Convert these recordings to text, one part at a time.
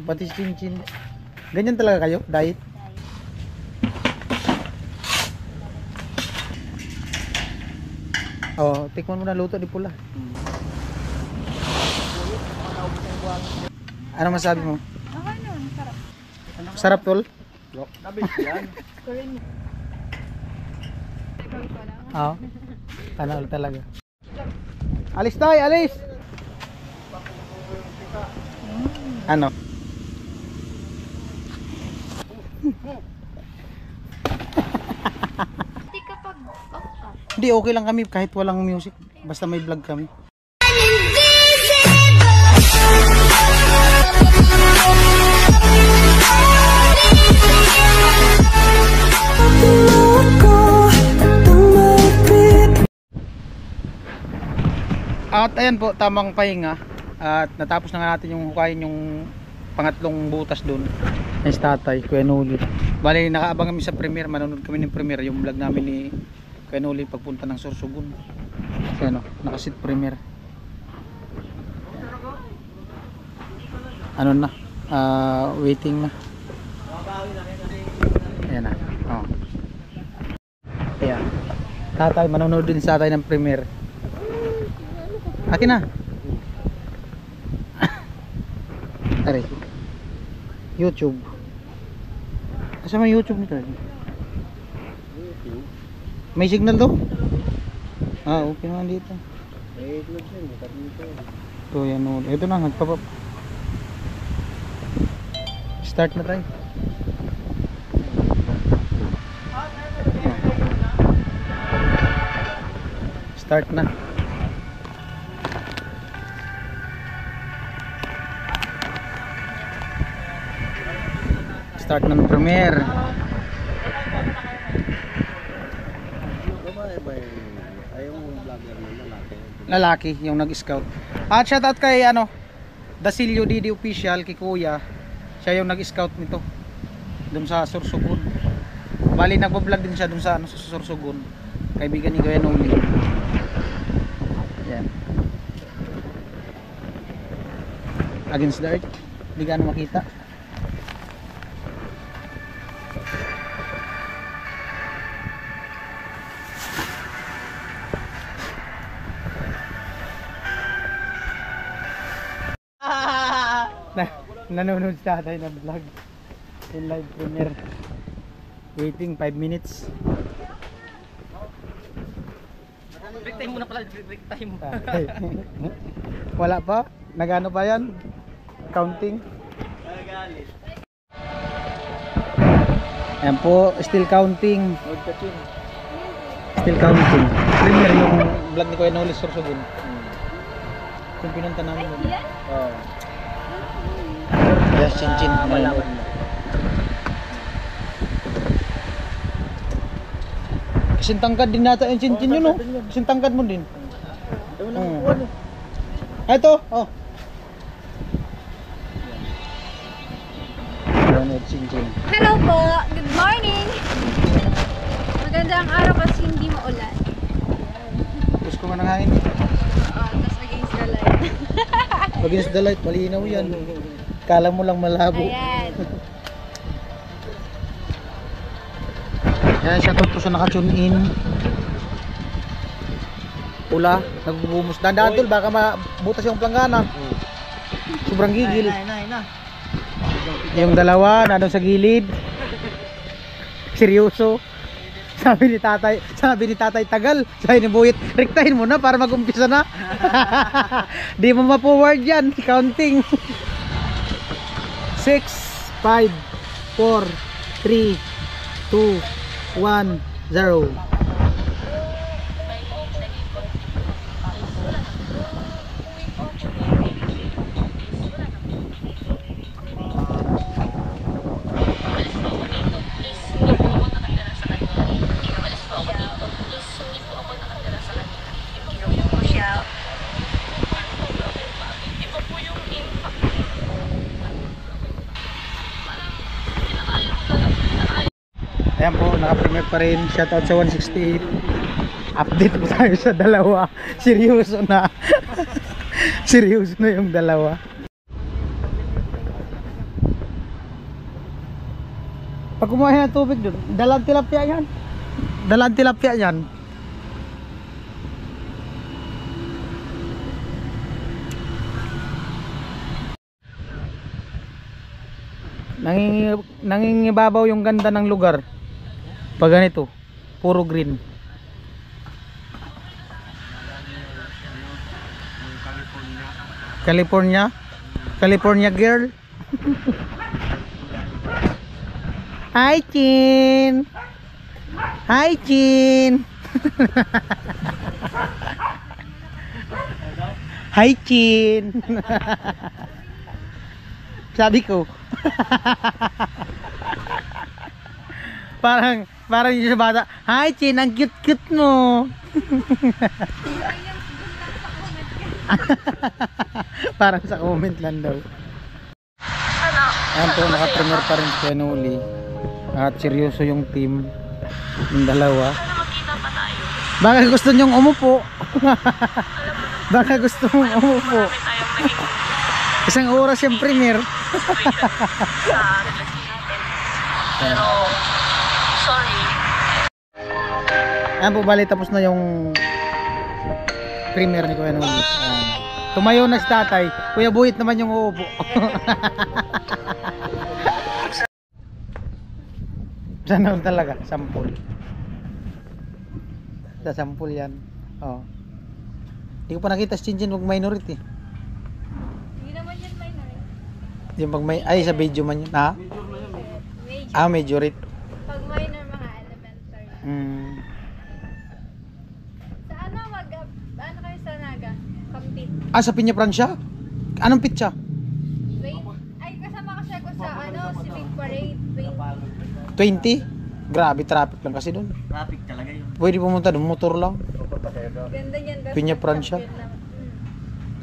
Pati chinchin. Ganyan talaga kayo? Diet? Oh, tikman mo na luto di pula. Ano masabi mo? Okay nun, sarap. Sarap tol? Nabis yan. Oo. Tanol talaga. Alis tayo, alis! Ano? Hindi kapag off ka. Hindi, okay lang kami kahit walang music. Basta may vlog kami. At ayan po, tamang pahinga. At natapos na nga natin yung hukayin yung pangatlong butas doon. Nice tatay, Kuya Noli. Bali, nakaabang kami sa premiere. Manonood kami ng premiere. Yung vlog namin ni Kuya Noli pagpunta ng Sorsogon. So ano, nakasit premiere. Ano na? Waiting na. Ayan na. Oh. Ayan. Tatay, manonood din sa tatay ng premiere. Akin na. Tari. YouTube. Asa may YouTube nito? May signal daw? Ah, okay naman dito. Eh, ito siya. Bukat dito. Ito yan. Ito na, nagpapap. Start na tayo. Start na. Start ng premiere. Ayaw mong vlogger na lalaki. Lalaki yung nag-scout. At shoutout kay ano, Dasilio Didi Official, kay Kuya. Siya yung nag-scout nito doon sa Sorsogon. Bali nagbo-vlog din siya doon sa ano, sa Sorsogon. Kaibigan ni Kuya Noli. Yan. Against the earth. Hindi ka na makita. Nanonood sa tatay na vlog in live premiere. Waiting 5 minutes. Break time muna pala, break time. Wala pa? Nagano pa yan? Counting? Ayan po, still counting. Still counting. Premiere yung vlog ni Kuya Noli Sorsogon. Kung pinunta namin. Oo. Yes, chinchin. Kasing tangkad din nata yung chinchin yun, no? Kasing tangkad mo din. Ay, ito, oh. Chinchin. Hello po, good morning. Magandang araw kasi hindi maulan. Gusto ko nga ng hangin. Tapos against the light. Against the light, malinaw yan. Kala mo lang malabo. Ayan. Ayan, shoutout po sa naka-tune in. Pula, nagbubumos. Dandaan tol, baka mabutas yung planggana. Sobrang gigil. Yung dalawa, nandun sa gilid. Seryoso. Sabi ni tatay tagal. Sabi ni Buyit, rektahin mo na para mag-umpisa na. Di mo ma-forward yan. Counting. 6, 5, 4, 3, 2, 1, 0. Ayan po, naka-premiere pa rin. Shoutout sa 168. Update po tayo sa dalawa. Seryoso na. Seryoso na yung dalawa. Pag kumuha ng tubig doon, dalang tilapia yan. Dalang tilapia yan. Nangingibabaw yung ganda ng lugar. Pag ganito, puro green. California? California girl? Hi Chin! Hi Chin! Hi Chin! Sabi ko. parang yung sa bata. Hi Chin, ang cute-cute mo. Parang sa comment lang daw. Ayan po, naka-premier pa rin si Nuli. At seryoso yung team. Yung dalawa. Baka gusto nyong umupo. Baka gusto mong umupo. Isang oras yung premier. Pero, sorry. Ayan po, bali tapos na yung premier ni Kuya Nuli. Tumayo na si tatay. Kuya Buhit naman yung uupo. Sana talaga, sampul. Sa sampul yan. Oh. Hindi ko pa nakita si Chinchin pag minority. Hindi naman yan minor. Yung pag may, ay sa video man yun. Ha? Major. Ah, majority. Pag minor, mga elementary. Sa ano, ano kayo sa Naga? Compete. Ah, sa Piña Francia? Anong pitsa? Wait. Ay, kasama kasi ako sa ano, civic parade. Wait. 20? Grabe, traffic lang kasi doon. Traffic talaga yun. Pwede pumunta doon, motor lang. Ganda yan. Piña Francia.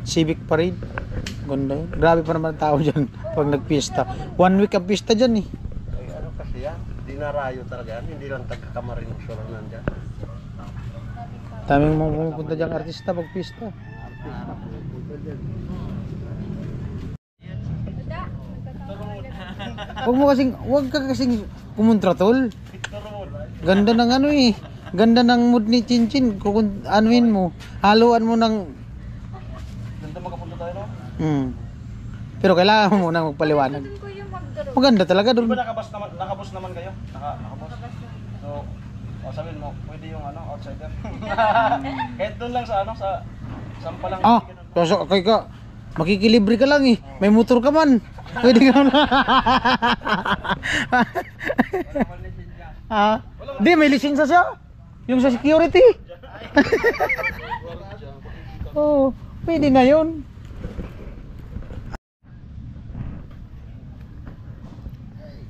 Civic parade. Ganda yun. Grabe pa naman tao dyan pag nagpista. 1 week ang pista dyan eh. Ay, ano kasi yan? Dinarayo talaga yan. Hindi lang taga-Camarines lang nandyan. Daming mga pumupunta dyan artista pag pista. Huwag ka kasing kumontra tol. Ganda ng ano eh. Ganda ng mood ni Chinchin. Anuin mo. Haluan mo ng... Ganda makapunta tayo, no? Pero kailangan mo munang magpaliwanag. Doon ko yung mag-draw. Maganda talaga Di doon. ba nakabus naman kayo? Nakabus. So, sabihin mo, pwede yung ano, outsider. Kahit doon lang sa ano, sa sampalang. Ah, kaso kay ka. Makikilibre ka lang eh. May motor ka man. Pwede ka na. Ah, di may lisensya siya. Yung sa security. Oh, pwede na 'yun.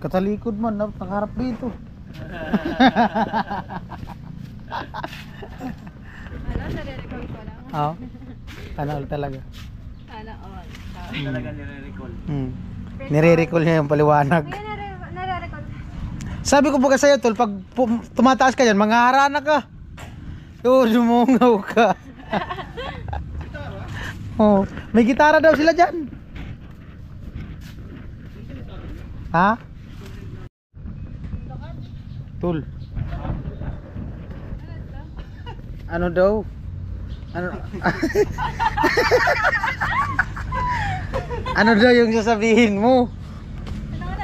Katalikod man, nakaharap dito. Ano, nare-record ko lang. Oo. Kanal talaga. Ano, all. Talaga nire-recall. Nire-recall niya yung paliwanag. May nare-record. Sabi ko baga sa'yo tol, pag tumataas ka dyan, mangharana ka. Yun, lumungaw ka. Oh, may gitara daw sila dyan. Ha? Tol. Ano daw? Ano? Ano daw yung sasabihin mo?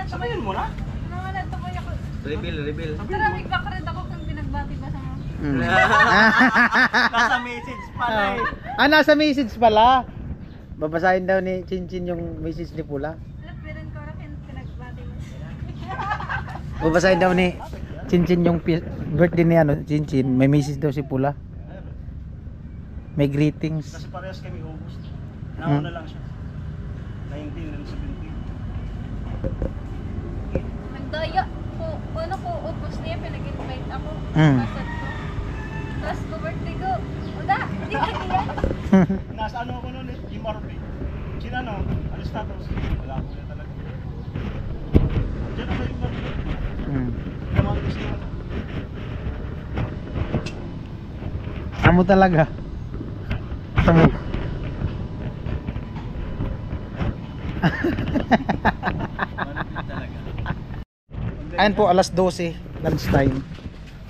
Sabihin mo na. Reveal. Tara, may background ako kung pinagbati ba sa mga. Nasa message pala eh. Nasa message pala. Babasahin daw ni Chinchin yung message ni Pula. Meron ko rin pinagbati mo. Babasahin daw ni Chinchin yung birthday ni ano, Chinchin. May message daw si Pula. May greetings. Kasi parehas kami August. Nauna lang siya. 19 and 17. Nagdaya. Ano ko, upos niya, pinag-invite ako. Mm. Kasat ko. Tapos ko birthday ko. Wala, hindi ka niya. Nasa ano ako noon eh, MRP. Sino ano status? Wala ko na talaga. Diyan ako yung MRP. Naman gusto mo. Amo talaga. Amo. Ayan po, alas 12, lunchtime.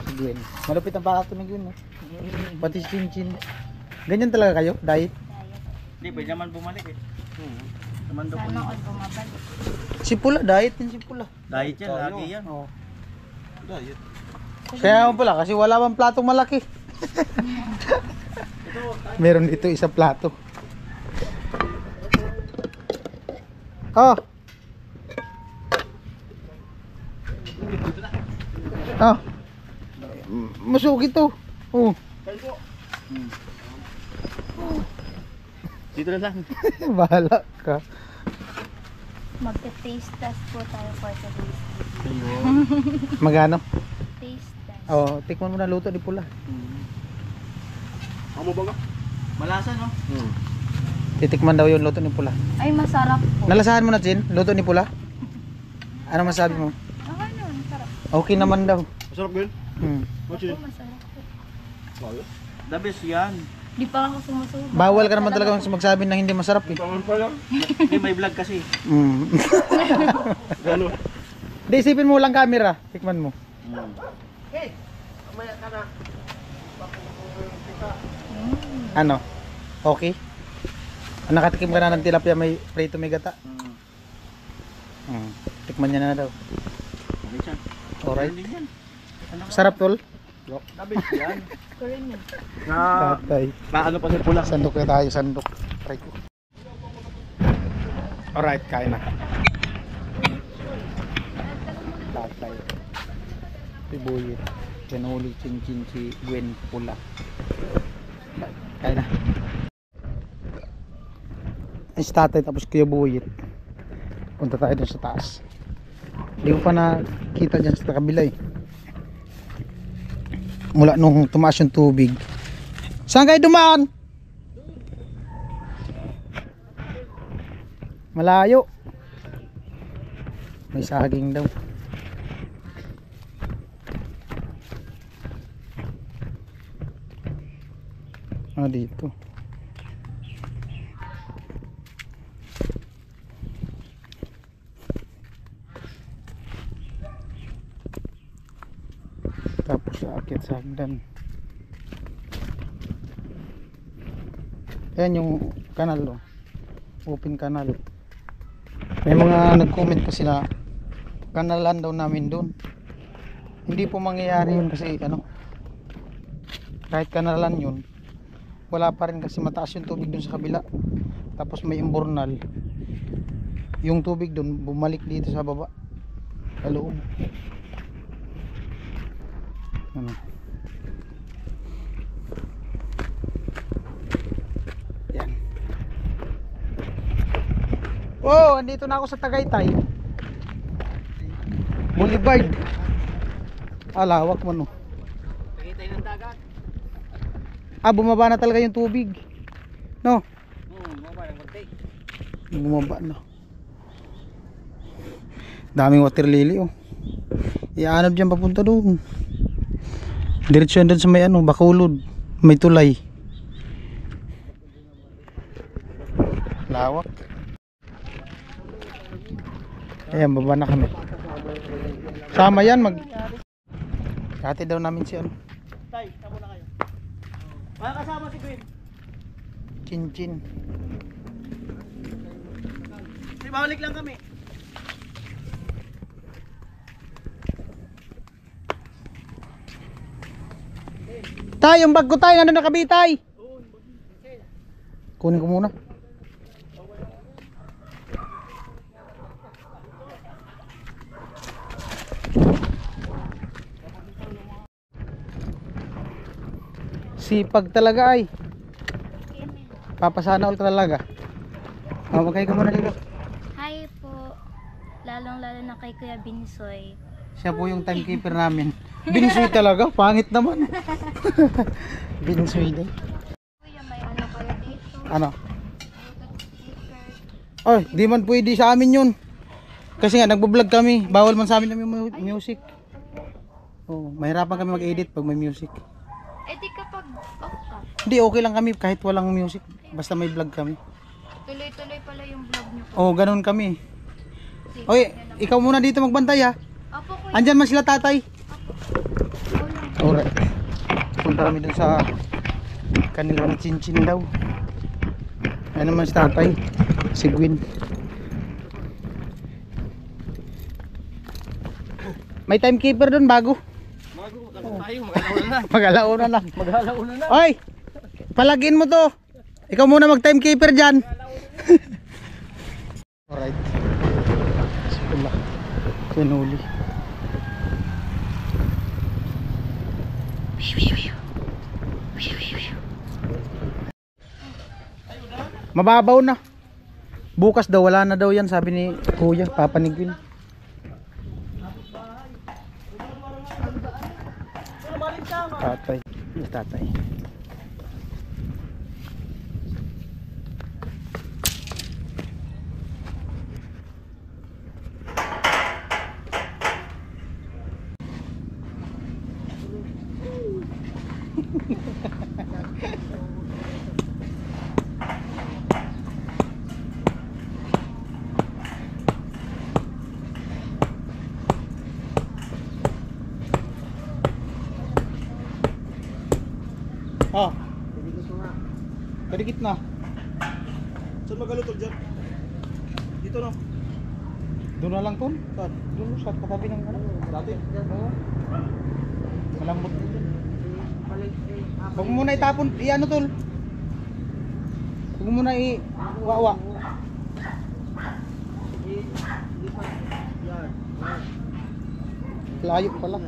Si Gwen. Malupit ang pakato ni Gwen, no? Pati si Chinchin. Ganyan talaga kayo, diet? Hindi, pwede naman bumalik eh. Naman daw Sana all bumabalik. Si Pula, diet din si Pula. Diet yan, lagi yan. Oo. Diet. Kaya ako pala, kasi wala bang platong malaki. Meron dito isang plato. Oh. Oh. Masuki to. Oh. Dito na lang. Bahala ka. Magte-taste test po tayo for today's Magano? taste test. Oh, tikman mo na luto ni Pula. Amo ba? Malasa no? Titikman daw yung luto ni Pula. Ay, masarap po. Nalasahan mo na, Chin? Luto ni Pula? Ano masabi mo? Okay nun, masarap. Okay naman daw. Masarap ba yun? Opo, masarap po. The best yan. Di pa ako sumusubo. Bawal ka naman talaga magsabi na hindi masarap eh. Pangan pa lang. Hindi, may vlog kasi. Gano'n? Di, isipin mo lang camera. Tikman mo. Ano? Okay? Nakatikim ka na ng tilapia may prito may gata? Tikman niya na daw. Okay siya. Alright. Hindi yan. Sarap tol? The best yan. Korean yun. Tatay. Paano pa sa pula? Sandok na tayo, sandok. Try ko. Alright, kain na. Tatay. Sibuyet. Pinuli, chinchin, si Gwen Pula. Kain na. Ay, si tatay tapos Kuya Buyet. Punta tayo dun sa taas. Hindi ko pa nakita dyan sa kabila eh. Mula nung tumaas yung tubig. Saan kayo dumaan? Malayo. May saging daw. Dito. Tapos aakit sa hagdan. Ayan yung kanal, oh. Open kanal. May mga nag-comment kasi na kanalan daw namin doon. Hindi po mangyayari yun kasi ano, kahit kanalan yun, wala pa rin kasi mataas yung tubig doon sa kabila. Tapos may imbornal. Yung tubig doon bumalik dito sa baba, sa loob. Ano? Yan. Oh, andito na ako sa Tagaytay Boulevard. Lawak mo, no? Tagaytay ng dagat. Bumaba na talaga yung tubig, no? Bumaba ng konti. Bumaba na. Daming water lily, oh. Ianod dyan papunta doon. Diretso doon sa may ano, Bacolod. May tulay. Lawak. Ayan, baba na kami. Sama yan, Kati daw namin si ano, Tay, tamo na kayo. Wala kasama si Gwen. Chinchin. Balik lang kami. Tay, yung bag ko tayo, nandun nakabitay. Kunin ko muna. Sipag talaga ay. Papasana all talaga. Magkay ka muna dito. Hi po. Lalong-lalo na kay Kuya Binsoy. Siya po yung timekeeper namin. Binsoy talaga, pangit naman. Binsoy din. Kuya, may ano kayo dito? Ano? Ay, di man pwede sa amin yun. Kasi nga, nagbo-vlog kami. Bawal man sa amin yung music. Oh, mahirapan kami mag-edit pag may music. Eh di kapag off ka, Hindi, okay lang kami kahit walang music. Basta may vlog kami. tuloy-tuloy pala yung vlog niyo po. Oh, ganun kami. Oy, ikaw muna dito magbantay ha. Opo, Andyan man sila tatay. Alright. Punta kami dun sa kanilang chinchin daw. Ayan naman si tatay. Si Gwen. May timekeeper dun bago. Mag-alauna na. Mag-alauna na. Oy! Palagin mo to. Ikaw muna mag-timekeeper dyan. Alright. Sila. Pinuli. Mababaw na. Bukas daw wala na daw yan, sabi ni Kuya, Papa ni Gwen. Tatay. Yes, tatay. Oh, kadikit na. Saan magalutog dyan? Dito no? Doon na lang tol. Doon sa katabi ng ano. Dati? Oo. Malambot din dyan. Huwag mo muna itapon, i-ano tol. Huwag mo muna i-wawa. Layo pala.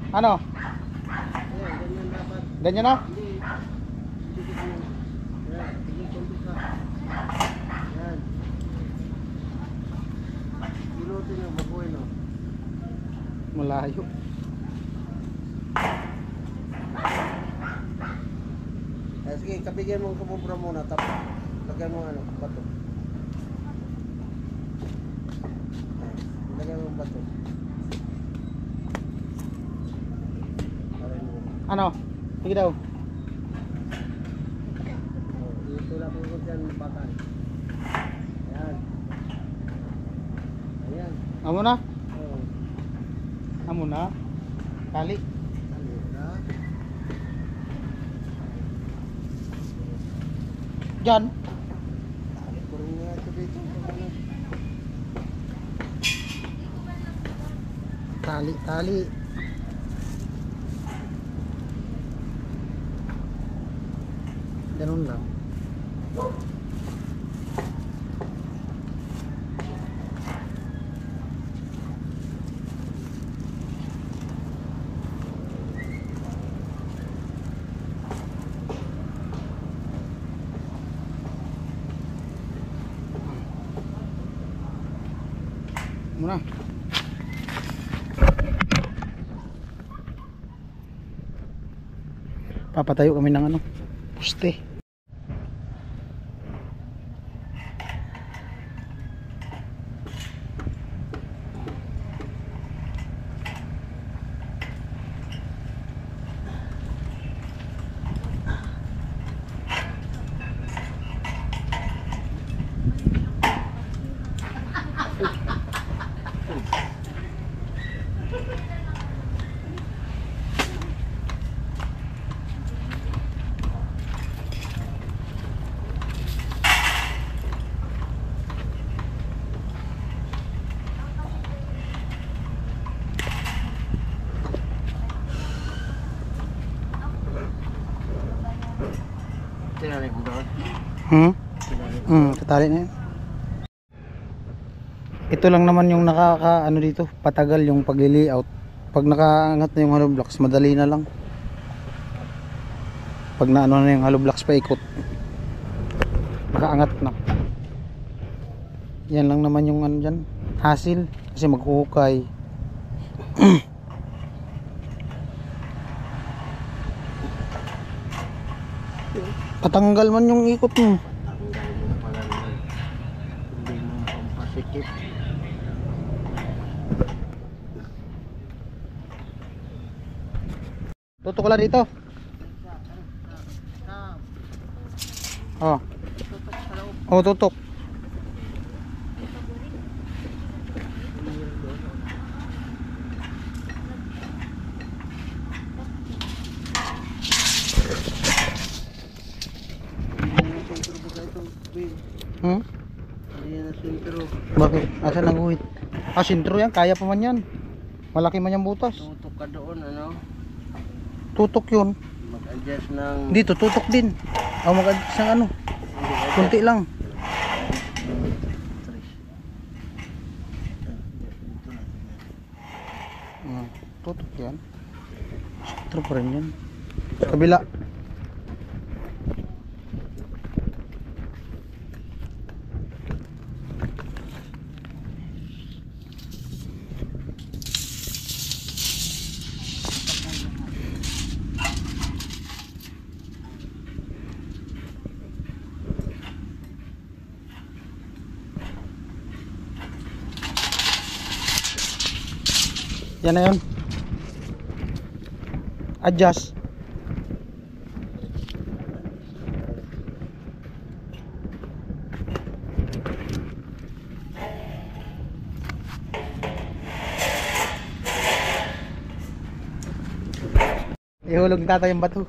Ano? Ganyan na? Malayo. Sige, kabigyan mo kumubra muna. Tapos, lagyan mo ano, bato. Lagyan mo bato. Ano? Sige daw. Dito lang po dyan bakal. Ayan. Ayan. Amo na? Oo. Amo na? Kali. Diyan. Kurang nga ito dito. Tali, tali. Ganun lang. Muna. Papatayo kami ng ano, poste. Tinalik mo doon. Katali na yan. Ito lang naman yung ano dito, patagal yung pag-layout. Pag nakaangat na yung hollow blocks, madali na lang. Pag naano na yung hollow blocks paikot, nakaangat na. Yan lang naman yung ano dyan, hassle. Kasi magkukay. Patanggal man yung ikot mo. Hindi mo pampasikip. Tutok ko lang dito. Oh. Tutok sa O, tutok. Hmm? Hindi na sintro. Bakit? Asan ang guhit? Ah, sintro yan. Kaya pa man yan. Malaki man yung butas. Tutok ka doon, ano? Tutok yun. Mag-adjust ng... Dito, tutok din. O, mag-adjust ng ano. Kunti lang. Tutok yan. Sintro pa rin yan. Sa kabila. Yan na yun. Adjust. Ihulog ni tatay yung bato.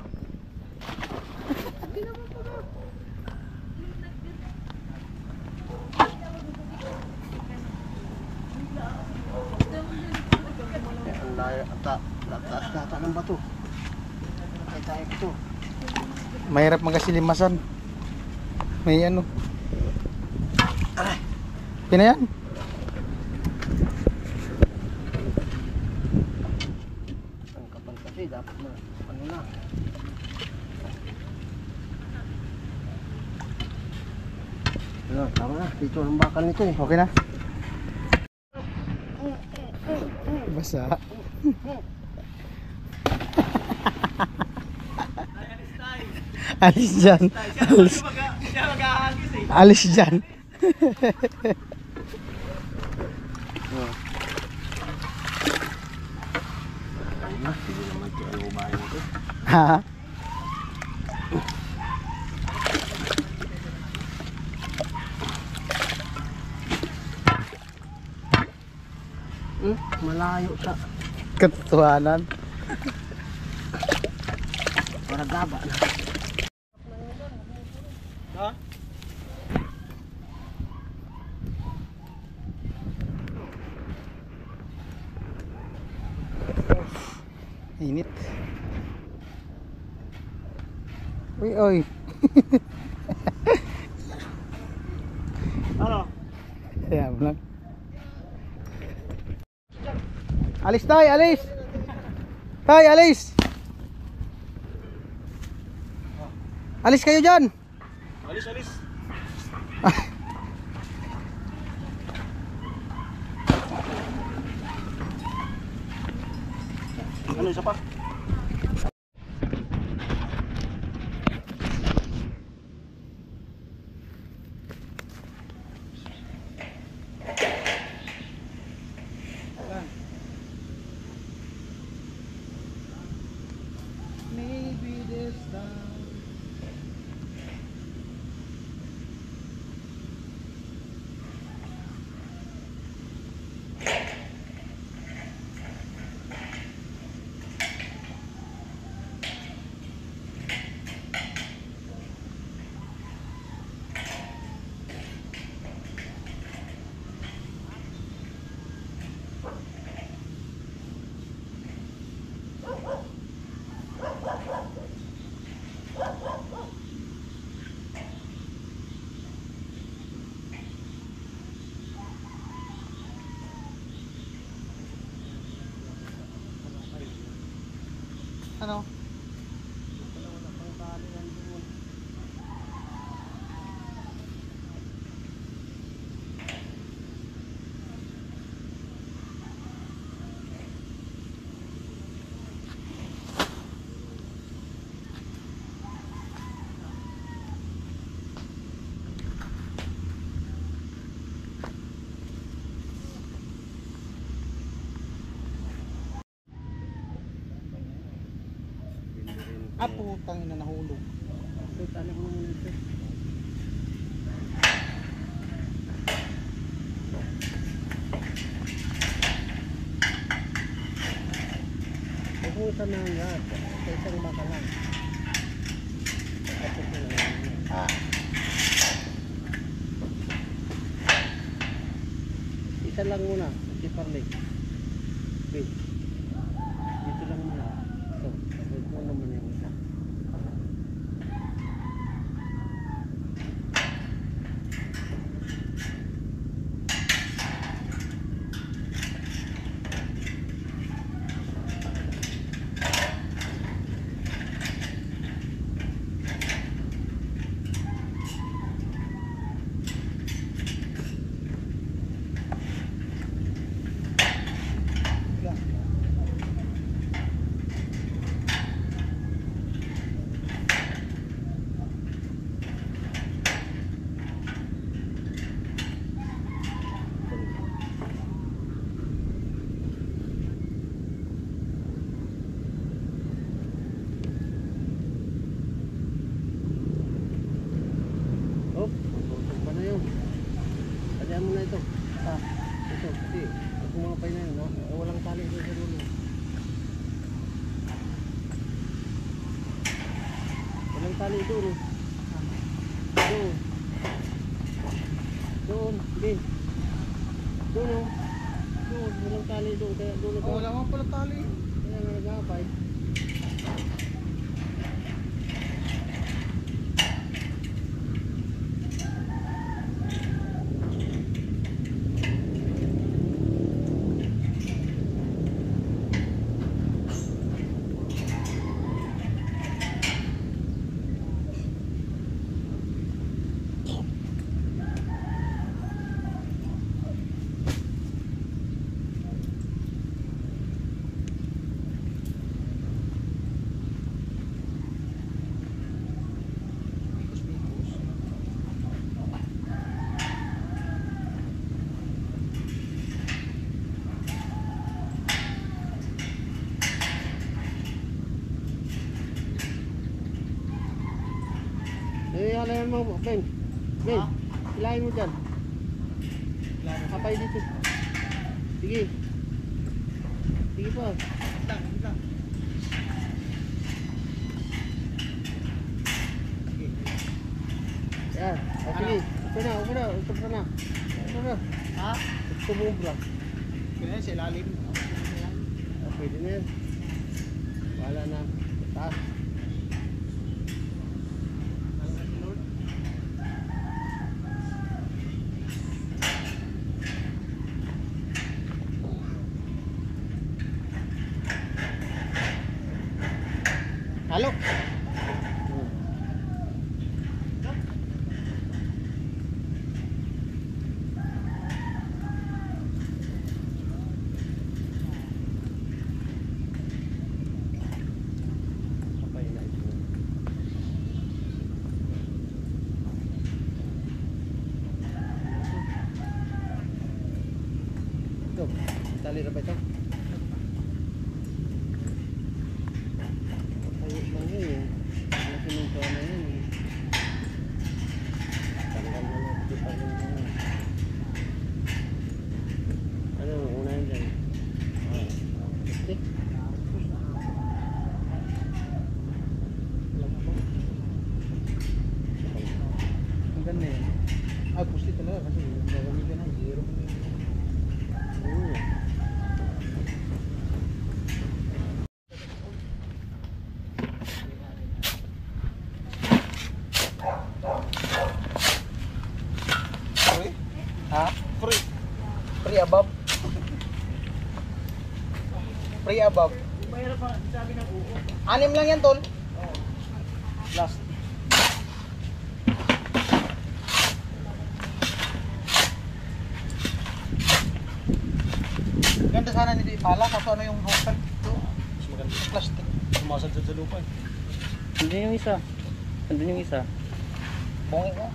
Ang layo, taas data ng bato. Ay tayo ito. Mahirap magkasilimasan. May ano. Pinayan. Ang kapal kasi, dapat na, ano na. Ano, tama na. Dito ang bakal nito eh. Okay na? Basa. Alis dyan. Alis dyan. Ano na, hindi naman ito ang ubahin ito. Ha? Malayo sa Katotohanan. para gaba na. Ha? Init. Uy, oy. Ano? Kaya mo lang. Alis tayo, alis. Tayo, alis. Alis kayo dyan. Alis. Ano isa pa? Maybe this time. Ano? Ah, putang ina, nahulog. Tali ko naman ito. Basta na lahat. Sa isang baka lang. Tapos na lang. Isa lang muna. Si Parley. Okay. Dito lang muna. So, wait mo naman yung isa. Oh, matutong pa na yun. Talihan mo na ito. Ito, kasi kumapay na yun. Walang tali doon sa dulo. Walang tali doon. Doon. Doon, hindi. Doon oh. Doon, walang tali doon. Kaya doon na wala nga pala tali. Kaya nga nag-aapay. Alayan mo, Ben. Ben, ilahin mo dyan. Kapay dito. Sige. Sige pa. Yan. O sige. Okay na, okay na. Usap ka na. Okay na. Ha? Gusto mo bro. Kaya sa ilalim. Pwede na yan. Wala na. Taas. Halo. Kapay na ito. Ito. Tali na ba ito? Ayos lang yun eh. Ang sinunto na yun eh. Tanggal na lang. Ito pa rin yun. Ano, unahin dyan? Ito. Ang ganda yun. Ah, pusti talaga kasi gagamitin na. Zero. Ha? Free. Free above. Free above. Mayroon pa sabi ng uo. 6 lang yan, tol. Last. Ganda sana nito ipala kaso ano yung hotel ito. Mas maganda. Plastic. Sumasad sa lupa eh. Andun yung isa. Andun yung isa. Bongin ko.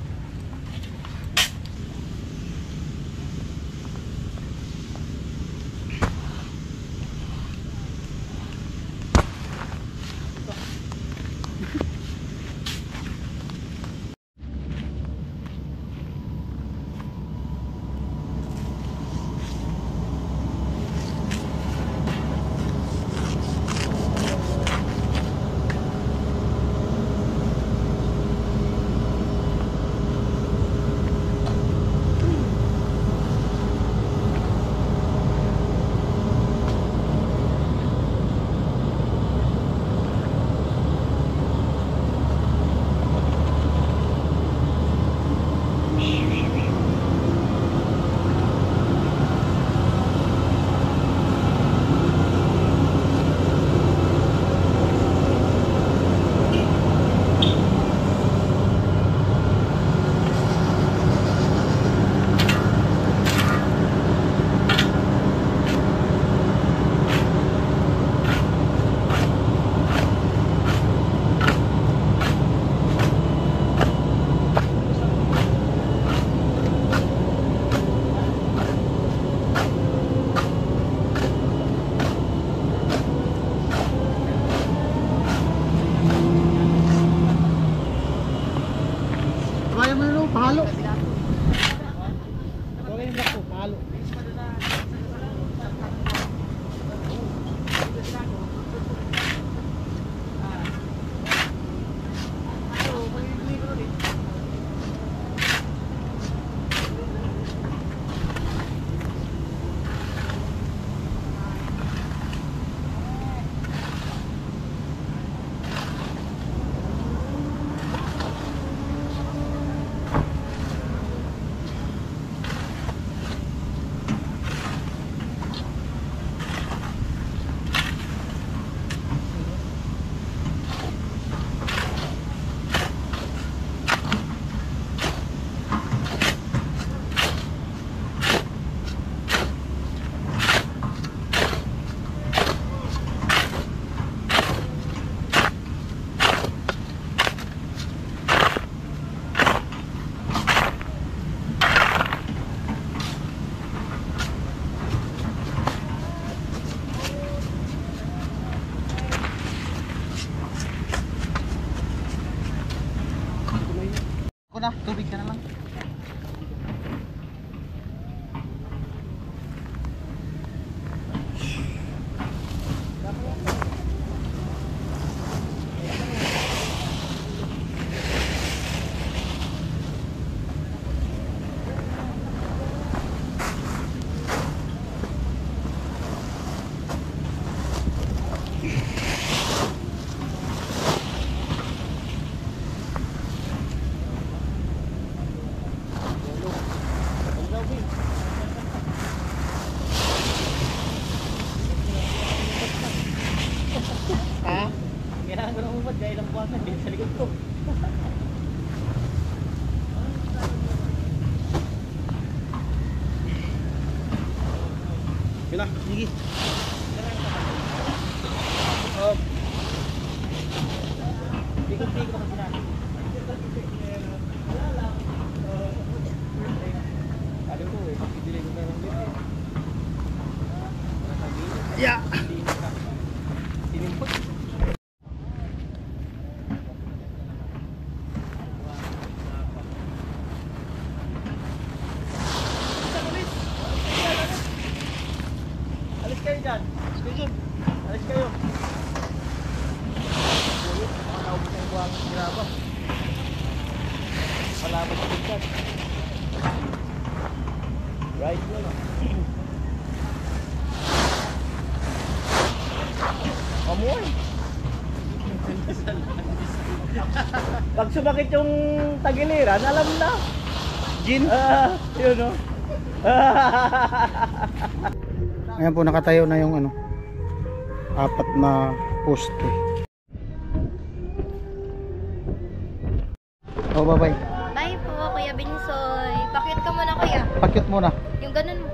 kaya mo na pahalo. Okay yung black po, pahalo. Ako na, tubig ka na lang. Ha? Kailangan ko na umad dahil ang buwasan din sa likod ko. Kila, sige. Likod-likod ako sila. Sabi ko eh, pagkidili ko na lang dito eh. Yeah. Sinimpak. Alis kayo dyan. Alis kayo dyan. Alis kayo. Ulit, mga naubos ng buwang ginaba. Palabas sa bigyan. Right mo na. Amoy. Pag sumakit yung tagiliran, alam na. Gin. Yun o. Ayan po, nakatayo na yung ano, 4 na poste. Oh, bye-bye. Bye po, Kuya Binsoy. Pakyut ka muna, Kuya. Pakyut muna. Yung ganun mo.